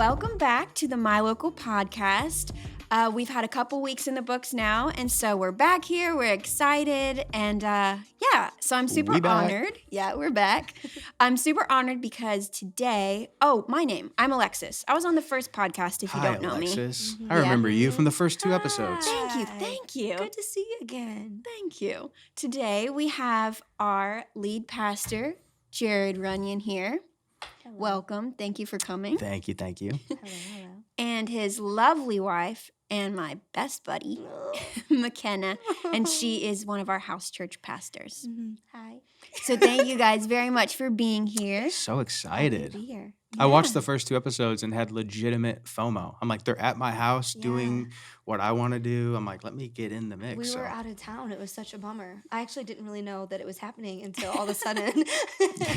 welcome back to the My Local Podcast. We've had a couple weeks in the books now, and so we're back here. We're excited, and so I'm super honored. Yeah, we're back. I'm super honored because today, my name, I'm Alexis. I was on the first podcast, if you don't know Alexis. me. I remember you from the first two episodes. Thank you. Good to see you again. Thank you. Today, we have our lead pastor, Jared Runyon, here. Hello. Welcome. Thank you for coming. Thank you. Hello. And his lovely wife and my best buddy, McKenna, and she is one of our house church pastors. Hi. So thank you guys very much for being here. So Happy excited. to be here. I watched the first two episodes and had legitimate FOMO. I'm like, they're at my house doing what I want to do. I'm like, let me get in the mix. We were out of town. It was such a bummer. I actually didn't really know that it was happening until all of a sudden.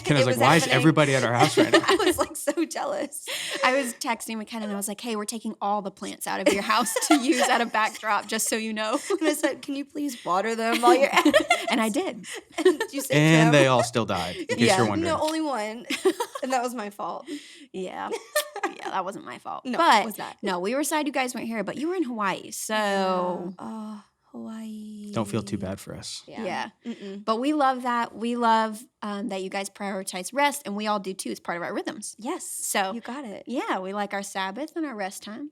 Ken was like, why is everybody at our house right now? I was like so jealous. I was texting McKenna and I was like, hey, we're taking all the plants out of your house to use at a backdrop, just so you know. And I said, can you please water them while you're at it? And I did. And you said, And Kim? they all still died, in case you're wondering. No, only one. And that was my fault. Yeah. Yeah, that wasn't my fault. No, but it was not. No, we were sad you guys weren't here, but you were in Hawaii, so Oh, Hawaii. Don't feel too bad for us. yeah. Mm-mm. But we love that. We love that you guys prioritize rest, and we all do too. It's part of our rhythms. Yes. So You got it. yeah, we like our Sabbath and our rest time.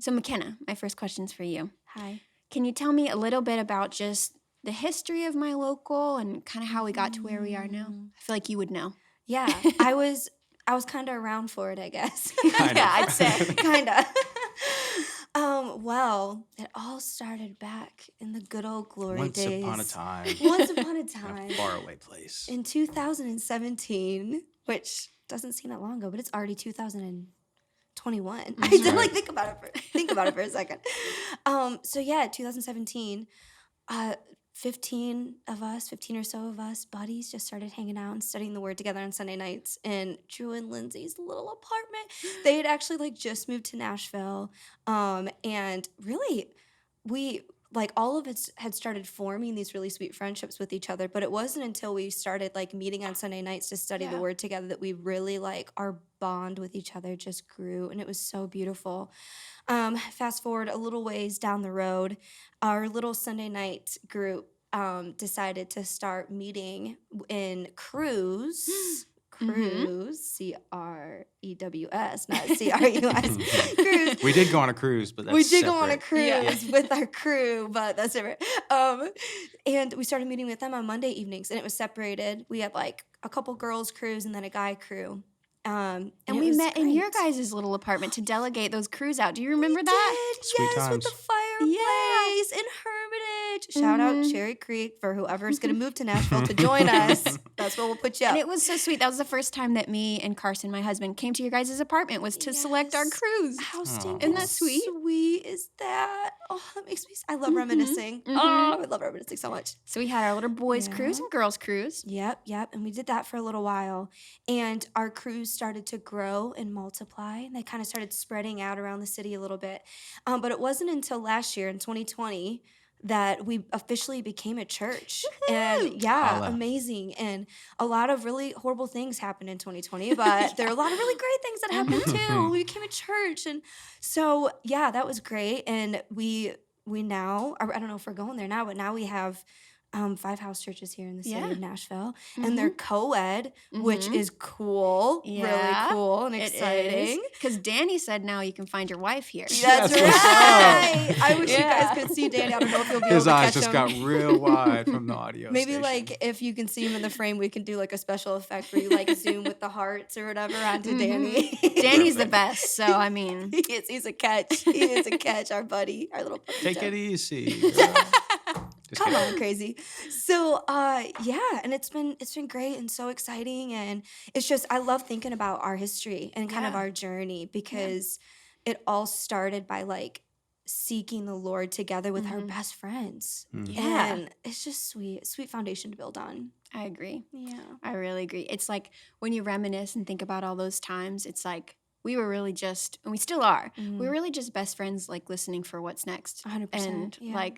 So McKenna, my first question's for you. Hi. Can you tell me a little bit about just the history of My Local and kind of how we got to where we are now? I feel like you would know. Yeah, I was kind of around for it, I guess. Kind Yeah, of. I'd say. kind of. Well, it all started back in the good old glory Once days. upon a time, Once upon a in time. a faraway place. In 2017, which doesn't seem that long ago, but it's already 2021. I did right. think about it for a second. 2017, 15 or so of us buddies just started hanging out and studying the word together on Sunday nights in Drew and Lindsay's little apartment. They had actually just moved to Nashville. And really we all of us had started forming these really sweet friendships with each other, but it wasn't until we started meeting on Sunday nights to study the word together that we really our bond with each other just grew, and it was so beautiful. Fast forward a little ways down the road, our little Sunday night group decided to start meeting in Cruise, C-R-E-W-S, not C-R-U-S, Cruise. We did go on a cruise, but that's We did go on a separate. cruise with our crew, but that's different. And we started meeting with them on Monday evenings, and it was separated. We had a couple girls' crews and then a guy crew. And it we was met in your great. guys' little apartment to delegate those crews out. Do you remember We that? did, Sweet yes, with the times. fireplace in Hermitage. Shout out Cherry Creek for whoever's going to move to Nashville to join us. That's where we'll put you up. And it was so sweet. That was the first time that me and Carson, my husband, came to your guys' apartment was to select our Yes. crews. How Aw. stinking Isn't that sweet? sweet is that? Oh, that makes me. I love reminiscing. Mhm. Oh, I love reminiscing so much. So we had our little boys' crews Yeah. and girls' crews. Yep. And we did that for a little while. And our crews started to grow and multiply. And they kind of started spreading out around the city a little bit. But it wasn't until last year in 2020 that we officially became a church. And Holla. amazing. And a lot of really horrible things happened in 2020, but there are a lot of really great things that happened too. We became a church. And so, that was great. And we now, I don't know if we're going there now, but now we have 5 house churches here in the city of Nashville, and they're co-ed, which is cool, really cool and exciting. Because Danny said now you can find your wife here. That's That's what's right. I wish you guys could see Danny. I don't know if you'll be His able to eyes catch just him. got real wide from the audio Maybe station. if you can see him in the frame, we can do a special effect where you zoom with the hearts or whatever onto Danny. Danny's the best, so I mean. He's a catch. He is a catch, our buddy, our little puppy Take Joe. it easy. girl. Just Come kidding. on, crazy. So, and it's been great and so exciting, and it's just I love thinking about our history and kind of our journey because it all started by seeking the Lord together with our best friends. Yeah. And it's just sweet foundation to build on. I agree. Yeah. I really agree. It's like when you reminisce and think about all those times, it's like we were really just, and we still are, we were really just best friends, listening for what's next. 100%. And yeah.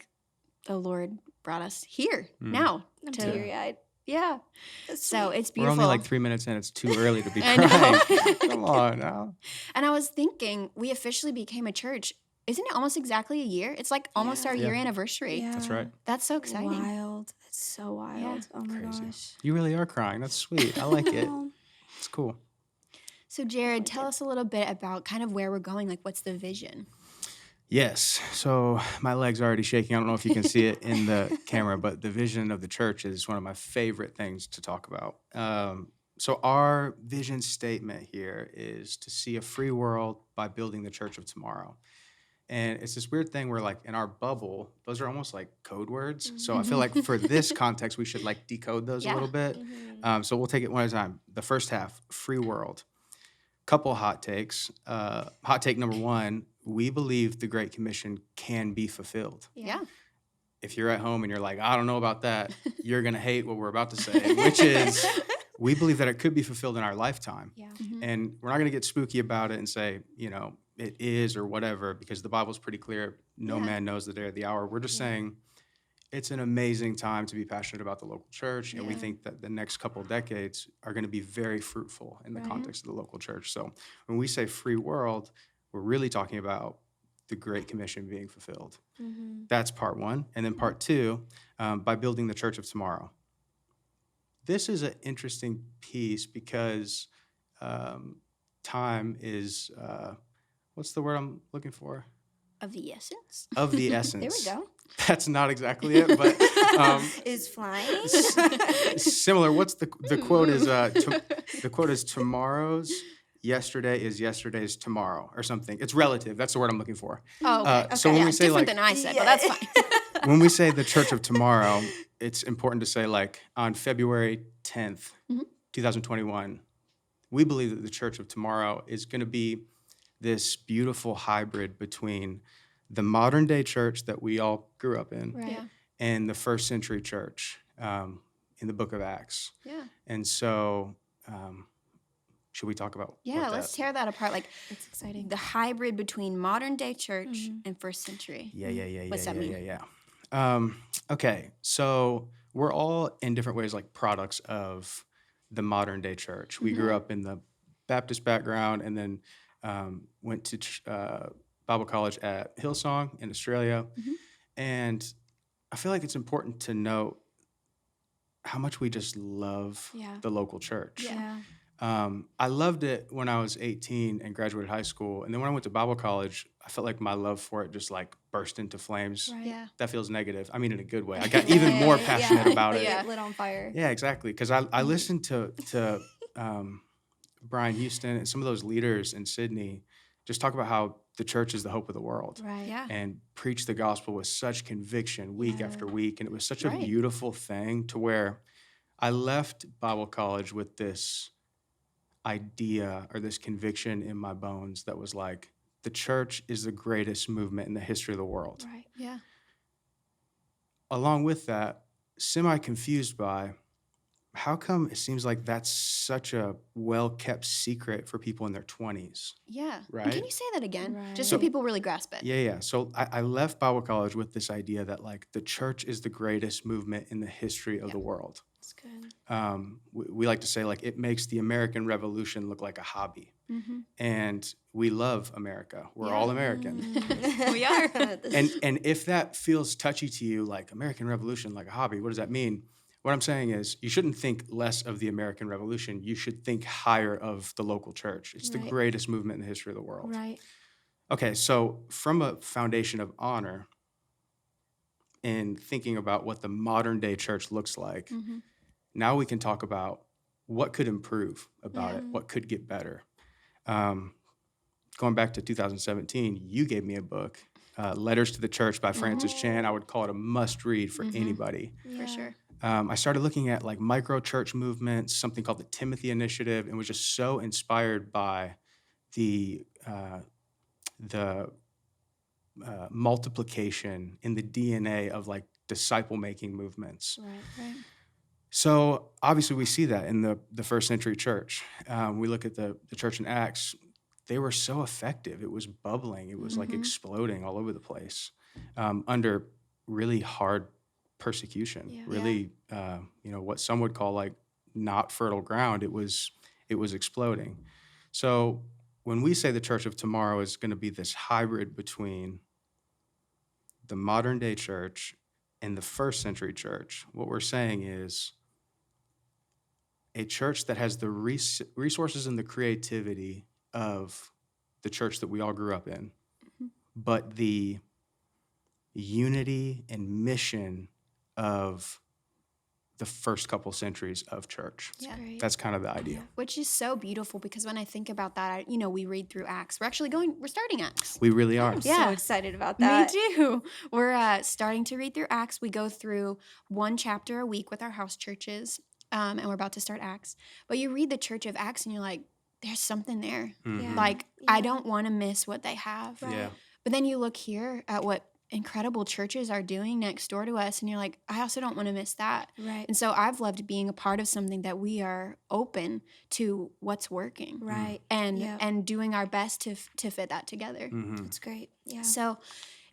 the Lord brought us here now. I'm to- teary-eyed. Yeah. That's So sweet. it's We're beautiful. only like 3 minutes in. It's too early to be I crying. know. Come on now. And I was thinking, we officially became a church. Isn't it almost exactly a year? It's like almost Yeah. our year Yeah. anniversary. That's Yeah. right. That's so exciting. Wild. That's so wild. Oh my Crazy. gosh. You really are crying. That's sweet. I like it. Oh, It's cool. So, Jared, like tell it. us a little bit about kind of where we're going. Like, what's the vision? Yes. So my leg's already shaking. I don't know if you can see it in the camera, but the vision of the church is one of my favorite things to talk about. So our vision statement here is to see a free world by building the church of tomorrow. And it's this weird thing where, like, in our bubble, those are almost like code words. So I feel like for this context, we should like decode those a Yeah. little bit. Mhm. So we'll take it one at a time. The first half, free world. Couple hot takes. Hot take number one, we believe the Great Commission can be fulfilled. Yeah. If you're at home and you're like, I don't know about that, you're going to hate what we're about to say, which is we believe that it could be fulfilled in our lifetime. Yeah. Mhm. And we're not going to get spooky about it and say, it is or whatever, because the Bible's pretty clear. No Yeah. man knows the day or the hour. We're just Yeah. saying it's an amazing time to be passionate about the local church. And we Yeah. think that the next couple of decades are going to be very fruitful in the Right. context of the local church. So when we say free world, we're really talking about the Great Commission being fulfilled. Mhm. That's part one. And then part two, by building the church of tomorrow. This is an interesting piece because time is, what's the word I'm looking for? Of the essence. Of the There essence. we go. That's not exactly it, but Is flying. similar. What's the quote is the quote is tomorrow's yesterday is yesterday's tomorrow or something. It's relative. That's the word I'm looking for. Oh, okay. So Okay, when yeah, we say different like than I said, but Yeah. that's fine. when we say the church of tomorrow, it's important to say like on February 10th, Mhm. 2021, we believe that the church of tomorrow is going to be this beautiful hybrid between the modern day church that we all grew up in Right. Yeah. and the first century church in the book of Acts. Yeah. And so should we talk about Yeah. what Let's that- tear that apart. Like It's exciting. the hybrid between modern day church Mhm. and first century. Yeah. What's that mean? Yeah. Okay, so we're all in different ways like products of the modern day church. We grew up in the Baptist background and then went to Bible college at Hillsong in Australia. Mhm. And I feel like it's important to note how much we just love Yeah. the local church. Yeah. I loved it when I was 18 and graduated high school. And then when I went to Bible college, I felt like my love for it just like burst into flames. Right. Yeah. That feels negative. I mean, in a good way. I got even more Right. passionate Yeah. about Like it. Yeah. lit on fire. Yeah, exactly. Because I listened to Brian Houston and some of those leaders in Sydney just talk about how the church is the hope of the world Right. Yeah. and preach the gospel with such conviction week Yeah. after week. And it was such a Right. beautiful thing to where I left Bible college with this idea or this conviction in my bones that was like, the church is the greatest movement in the history of the world. Right. Yeah. Along with that, semi-confused by how come it seems like that's such a well-kept secret for people in their 20s. Yeah. And Right. can you say that again? Just So- so people really grasp it. Yeah. So I left Bible college with this idea that like the church is the greatest movement in the history of Yeah. the world. It's good. We like to say like it makes the American Revolution look like a hobby. Mm-hmm. And we love America. We're Yeah. all American. Mm. We are. And if that feels touchy to you, like American Revolution, like a hobby, what does that mean? What I'm saying is you shouldn't think less of the American Revolution. You should think higher of the local church. It's the Right. greatest movement in the history of the world. Right. Okay, so from a foundation of honor in thinking about what the modern day church looks like, Mm-hmm. now we can talk about what could improve about it, Yeah. what could get better. Going back to 2017, you gave me a book, Letters to the Church by Francis Chan. I would call it a must read for Mhm. anybody. For sure. I started looking at like micro church movements, something called the Timothy Initiative, and was just so inspired by the multiplication in the DNA of like disciple making movements. Right. Right. So obviously we see that in the first century church. We look at the church in Acts; they were so effective. It was bubbling. It was like Mhm. exploding all over the place under really hard persecution, Yeah. really, what some would call like not fertile ground. It was exploding. So when we say the church of tomorrow is going to be this hybrid between the modern day church and the first century church, what we're saying is a church that has the resources and the creativity of the church that we all grew up in, but the unity and mission of the first couple centuries of church. Yeah. Great. That's kind of the idea. Which is so beautiful because when I think about that, we read through Acts. We're starting Acts. We really are. I'm Yeah. so excited about that. Me too. We're starting to read through Acts. We go through one chapter a week with our house churches, and we're about to start Acts. But you read the church of Acts and you're like, there's something there. Mhm. Yeah. Like, I Yeah. don't want to miss what they have. Right. Yeah. But then you look here at what incredible churches are doing next door to us, and you're like, I also don't want to miss that. Right. And so I've loved being a part of something that we are open to what's working Right. and Yep. and doing our best to fit that together. Mhm. That's great. Yeah. So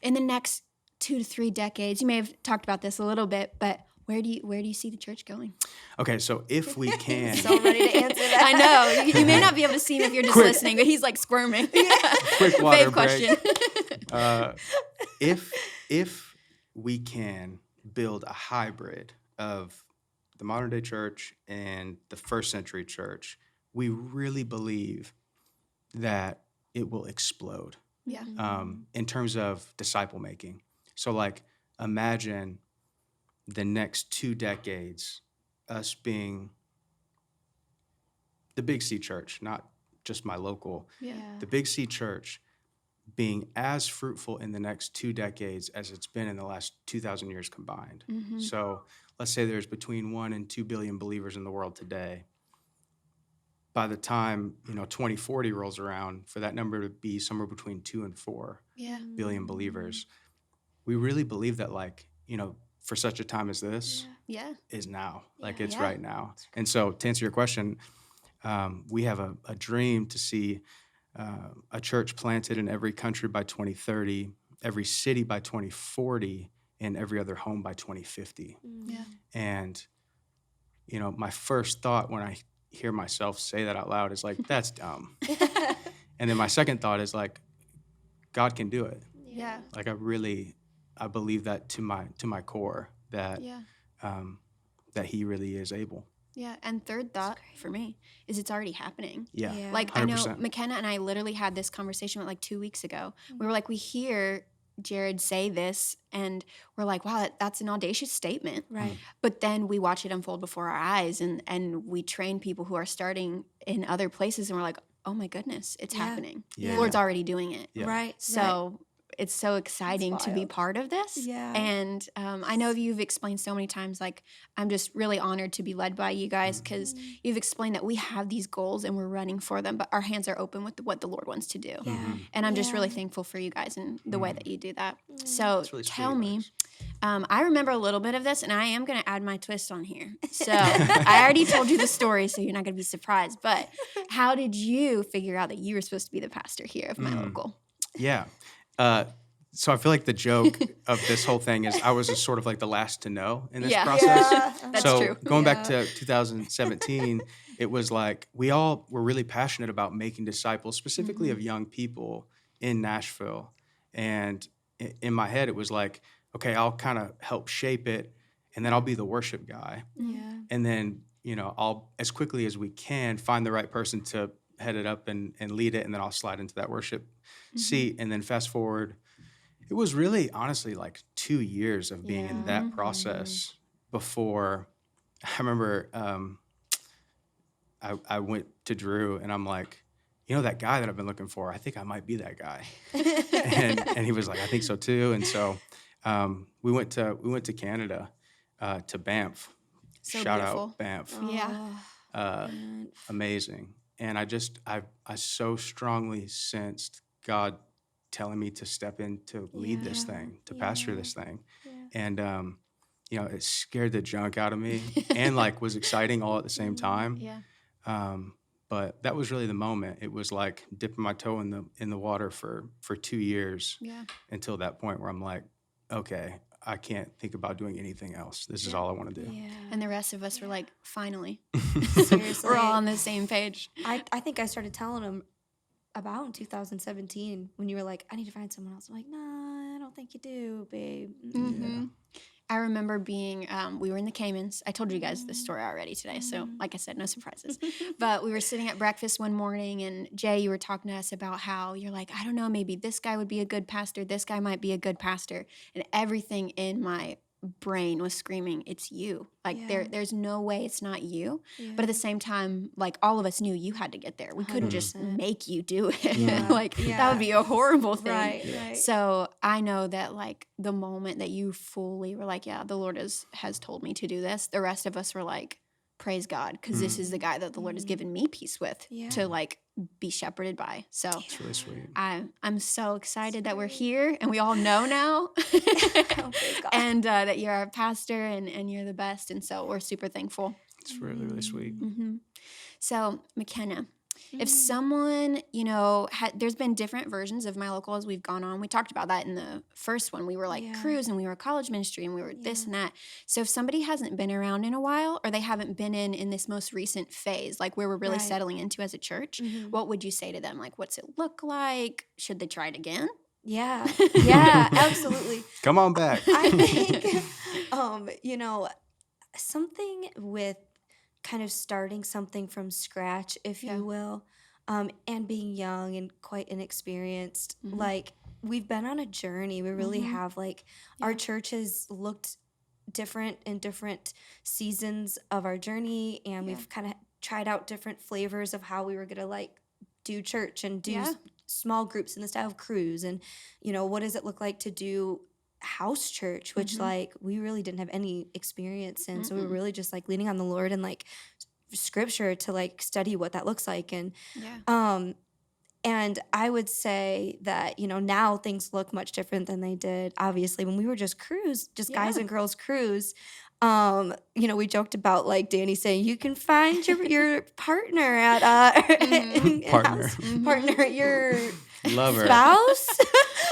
in the next 2 to 3 decades, you may have talked about this a little bit, but where do you see the church going? Okay, so if we can, So ready to answer that. I know you may not be able to see him if you're just Quick. listening, but he's like squirming. Quick water Fave break. question. if we can build a hybrid of the modern day church and the first century church, we really believe that it will explode Yeah. in terms of disciple making. So, like, imagine the next 2 decades us being the Big C church, not just my local, Yeah. the Big C church being as fruitful in the next 2 decades as it's been in the last 2,000 years combined. Mhm. So let's say there's between 1 and 2 billion believers in the world today. By the time 2040 rolls around, for that number to be somewhere between 2 and 4 Yeah. billion believers, we really believe that, like, for such a time as this Yeah. is now, like Yeah. it's Yeah. right now. And so to answer your question, we have a dream to see a church planted in every country by 2030, every city by 2040, and every other home by 2050. Yeah. And, my first thought when I hear myself say that out loud is like, that's dumb. And then my second thought is like, God can do it. Yeah. Like, I believe that to my core, that Yeah. that he really is able. Yeah. And third thought for me is it's already happening. Yeah. Yeah. Like, I know 100%. McKenna and I literally had this conversation like 2 weeks ago. We were like, we hear Jared say this and we're like, wow, that's an audacious statement. Right. But then we watch it unfold before our eyes and we train people who are starting in other places and we're like, oh my goodness, it's Yeah. happening. Yeah. The Lord's already doing it. Yeah. Right. So it's so exciting to be wild. part of this. Yeah. And I know you've explained so many times, like, I'm just really honored to be led by you guys because you've explained that we have these goals and we're running for them, but our hands are open with what the Lord wants to do. Yeah. And I'm just really Yeah. thankful for you guys and the way that you do that. Mm. So That's really tell sweet, me, Lex. I remember a little bit of this and I am going to add my twist on here. So I already told you the story, so you're not going to be surprised. But how did you figure out that you were supposed to be the pastor here of my local? Yeah. So I feel like the joke of this whole thing is I was just sort of like the last to know in this Yeah. process. Yeah. That's so true. going back Yeah. to 2017, it was like we all were really passionate about making disciples, specifically of young people in Nashville. And in my head, it was like, okay, I'll kind of help shape it, and then I'll be the worship guy. Yeah. And then, I'll, as quickly as we can, find the right person to head it up and lead it, and then I'll slide into that worship seat. And then fast forward, it was really, honestly, like 2 years of being in that process before. I remember I went to Drew, and I'm like, that guy that I've been looking for, I think I might be that guy. and he was like, I think so too. And so we went to Canada, to Banff. So Shout beautiful. out Banff. Yeah. Amazing. And I so strongly sensed God telling me to step in to lead this Yeah. thing, to pastor Yeah. this thing. Yeah. And it scared the junk out of me and like was exciting all at the same time. Yeah. But that was really the moment. It was like dipping my toe in the water for 2 years Yeah. until that point where I'm like, okay, I can't think about doing anything else. This is all I want to do. Yeah. And the rest of us were like, finally. Seriously. We're all on the same page. I think I started telling him about in 2017 when you were like, I need to find someone else. I'm like, nah, I don't think you do, babe. Mm-hmm. I remember being, we were in the Caymans. I told you guys this story already today. So, like I said, no surprises. But we were sitting at breakfast one morning, and Jay, you were talking to us about how you're like, I don't know, maybe this guy would be a good pastor. This guy might be a good pastor. And everything in my brain was screaming, it's you. Like, Yeah. there's no way it's not you. Yeah. But at the same time, like, all of us knew you had to get there. We couldn't just 100%. make you do it. Yeah. Like, that would be a horrible thing. Right. So I know that like the moment that you fully were like, yeah, the Lord has told me to do this, the rest of us were like, praise God, because this is the guy that the Lord has given me peace with Yeah. to like be shepherded by. So It's really sweet. I'm so excited that we're here and we all know now Oh, praise God. and that you're our pastor and you're the best. And so we're super thankful. It's really, really sweet. hmm So McKenna, Mm. if someone, you know, there's been different versions of My Local as we've gone on. We talked about that in the first one. We were like Yeah. cruise and we were college ministry and we were this Yeah. and that. So if somebody hasn't been around in a while or they haven't been in this most recent phase, like where we're really Right. settling into as a church, Mhm. what would you say to them? Like, what's it look like? Should they try it again? Yeah. Yeah, absolutely. Come on back. I think, you know, something with kind of starting something from scratch, if Yeah. you will, and being young and quite inexperienced. Mhm. Like, we've been on a journey. We really Mhm. have. Like, our Yeah. church has looked different in different seasons of our journey, and Yeah. we've kind of tried out different flavors of how we were going to like do church and do Yeah. small groups in the style of cruise, and what does it look like to do house church, which Mhm. like we really didn't have any experience in. So we were Mm-mm. really just like leaning on the Lord and like scripture to like study what that looks like. Yeah. And I would say that, now things look much different than they did, obviously, when we were just guys Yeah. and girls cruise. We joked about like Danny saying you can find your partner at Mhm. Partner. partner, your Lover. spouse.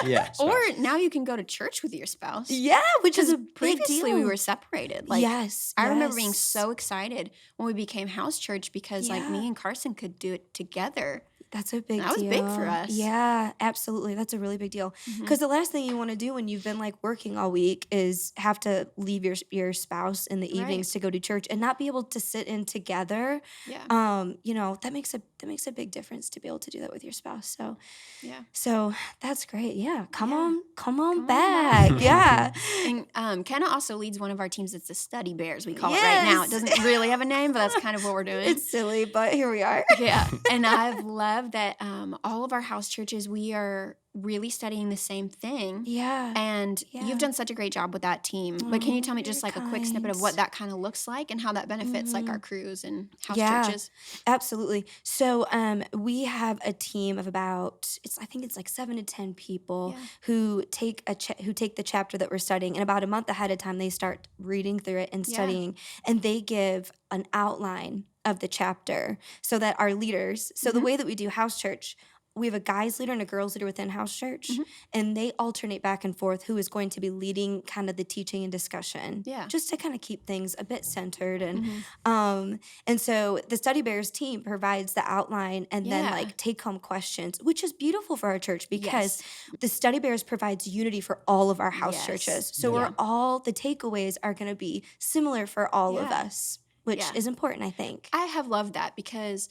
Yeah. Or spouse. now you can go to church with your spouse. Yeah, which is a big Previously deal. we were separated. Like yes, I remember being yes. so excited when we became house church because like me Yeah. and Carson could do it together. That's a big That was deal. big for us. Yeah, absolutely. That's a really big deal. Mhm. Because the last thing you want to do when you've been like working all week is have to leave your spouse in the evenings Right. to go to church and not be able to sit in together. Yeah. That makes a big difference to be able to do that with your spouse. So Yeah. that's great. Yeah. Come Yeah. on Come on back. back. Yeah. And Kenna also leads one of our teams. It's the Study Bears, we call it right now. It Yes. doesn't really have a name, but that's kind of what we're doing. It's silly, but here we are. Yeah. And I've loved that all of our house churches, we are really studying the same thing. Yeah. And Yeah. you've done such a great job with that team. But can you Oh, tell me you're just like a quick snippet of kind. what that kind of looks like and how that benefits like Mhm. our crews and house Yeah. churches? Absolutely. So we have a team of about I think it's like 7 to 10 people Yeah. who take the chapter that we're studying, and about a month ahead of time they start reading through it and Yeah. studying, and they give an outline of the chapter so that our leaders. So the Mhm. way that we do house church, we have a guys leader and a girls leader within house church, Mhm. and they alternate back and forth who is going to be leading kind of the teaching and discussion. Yeah. Just to kind of keep things a bit centered. And Mhm. and so the Study Bears team provides the outline and then Yeah. like take home questions, which is beautiful for our church because Yes. the Study Bears provides unity for all of our house Yes. churches. So Yeah. we're all the takeaways are going to be similar for all of Yeah. us, which Yeah. is important, I think. I have loved that because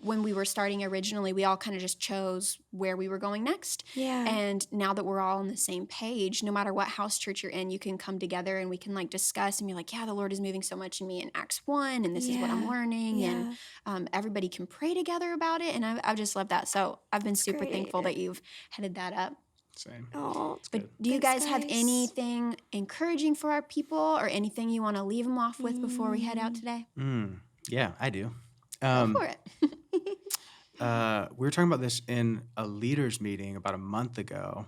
when we were starting originally, we all kind of just chose where we were going next. Yeah. And now that we're all on the same page, no matter what house church you're in, you can come together and we can like discuss and be like, yeah, the Lord is moving so much in me in Acts 1 and this is what I'm Yeah. learning. Yeah. And everybody can pray together about it. And I've just loved that. So I've been That's super thankful great. that you've headed that up. Same. Oh, It's good. But do you Thanks, guys have guys. anything encouraging for our people or anything you want to leave them off with before we head out today? Yeah, I do. Go for it. We were talking about this in a leaders meeting about a month ago.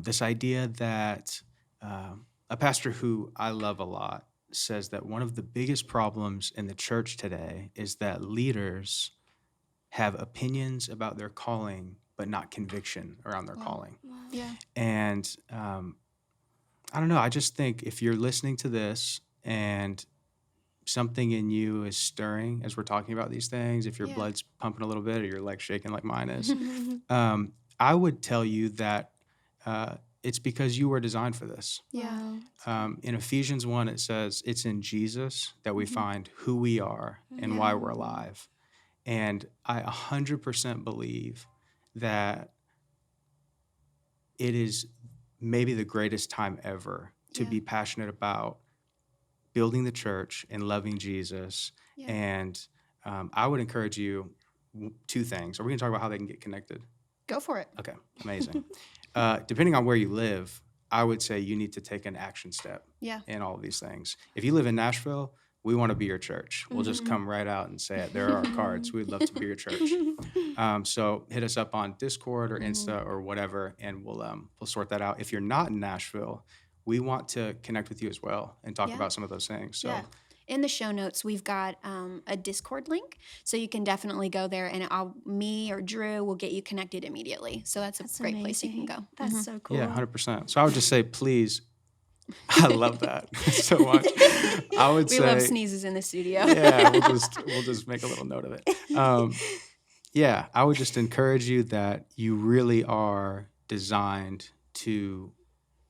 This idea that a pastor who I love a lot says that one of the biggest problems in the church today is that leaders have opinions about their calling, but not conviction around their Wow. calling. wow. Yeah. And I don't know. I just think if you're listening to this and something in you is stirring as we're talking about these things, if your Yeah. blood's pumping a little bit or your legs shaking like mine is, I would tell you that it's because you were designed for this. Yeah. Wow. In Ephesians 1, it says it's in Jesus that we find who we are and why we're alive. And I 100% believe that it is maybe the greatest time ever to Yeah. be passionate about building the church and loving Jesus. Yeah. And I would encourage you two things. Are we going to talk about how they can get connected? Go for it. Okay, amazing. Depending on where you live, I would say you need to take an action step Yeah. in all of these things. If you live in Nashville, we want to be your church. We'll just come right out and say it. There are our cards. We'd love to be your church. So hit us up on Discord or Insta or whatever, and we'll sort that out. If you're not in Nashville, we want to connect with you as well and talk Yeah. about some of those things. So Yeah. In the show notes, we've got a Discord link, so you can definitely go there, and me or Drew will get you connected immediately. So that's a great place you can amazing. go. That's so cool. yeah, 100%. So I would just say, please, I love that so much. I would We say, love sneezes in the studio. yeah, we'll just make a little note of it. Yeah, I would just encourage you that you really are designed to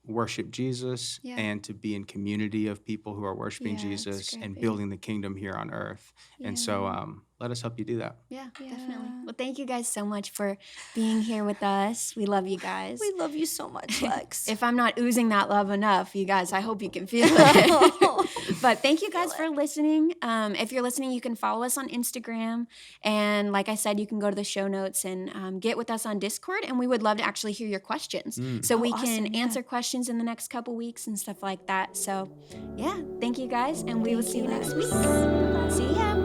worship Jesus Yeah. and to be in community of people who are worshiping Yeah, it's Jesus great, and babe. building the kingdom here on earth. And so let us help you do that. Yeah, definitely. Yeah. Well, thank you guys so much for being here with us. We love you guys. We love you so much, Lex. If I'm not oozing that love enough, you guys, I hope you can feel it. But thank you guys for listening. If you're listening, you can follow us on Instagram. And like I said, you can go to the show notes and get with us on Discord. And we would love to actually hear your questions. So Oh, we awesome, can yeah. answer questions in the next couple weeks and stuff like that. So yeah, thank you guys. And we will Thank see you you, next Lex. week. See ya.